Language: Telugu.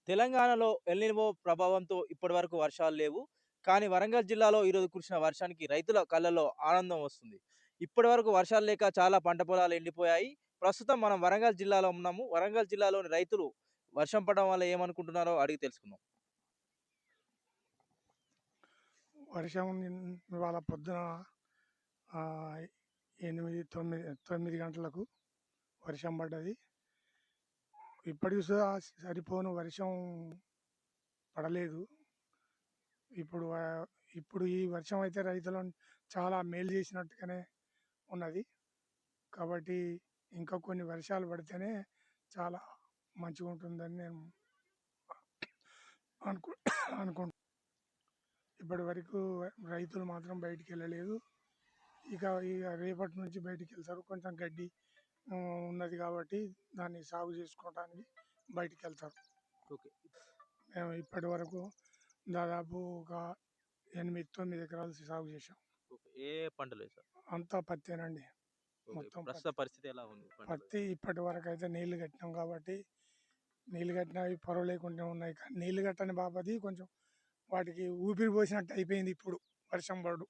తెలంగాణలో ఎల్‌నినో ప్రభావంతో ఇప్పటివరకు వర్షాలు లేవు. కానీ వరంగల్ జిల్లాలో ఈరోజు కురిసిన వర్షానికి రైతుల కళ్ళలో ఆనందం వస్తుంది. ఇప్పటివరకు వర్షాలు లేక చాలా పంట పొలాలు ఎండిపోయాయి. ప్రస్తుతం మనం వరంగల్ జిల్లాలో ఉన్నాము. వరంగల్ జిల్లాలోని రైతులు వర్షం పడడం వల్ల ఏమనుకుంటున్నారో అడిగి తెలుసుకుందాం. వర్షం ఇవాళ పొద్దున ఆహ్, 8, 9 గంటలకు వర్షం పడ్డది. ఇప్పటికి సరిపోను వర్షం పడలేదు. ఇప్పుడు ఇప్పుడు ఈ వర్షం అయితే రైతులను చాలా మేలు చేసినట్టుగానే ఉన్నది. కాబట్టి ఇంకా కొన్ని వర్షాలు పడితేనే చాలా మంచిగుంటుందని నేను అనుకు అనుకుంటున్నాను. ఇప్పటివరకు రైతులు మాత్రం బయటికెళ్ళలేదు. ఇక రేపటి నుంచి బయటికెళ్తారు. కొంచెం గడ్డి ఉన్నది కాబట్టి దాన్ని సాగు చేసుకోవడానికి బయటికెళ్తారు. ఓకే. మేము ఇప్పటివరకు దాదాపు ఒక 8, 9 ఎకరాలు సాగు చేశాం. ఓకే. ఏ పంటలు వేశారు? అంతా పత్తేనండి. ఓకే. మొత్తం ప్రస్తుత పత్తి. పరిస్థితి ఎలా ఉంది పంటలు? పత్తి ఇప్పటివరకైతే నీళ్లు కట్టినాం కాబట్టి నీళ్లు కట్టినవి పర్వాలేకుండా ఉన్నాయి. కానీ నీళ్లు కట్టని బాపది కొంచెం వాటికి ఊపిరి పోసినట్టు అయిపోయింది ఇప్పుడు వర్షం పడుడు.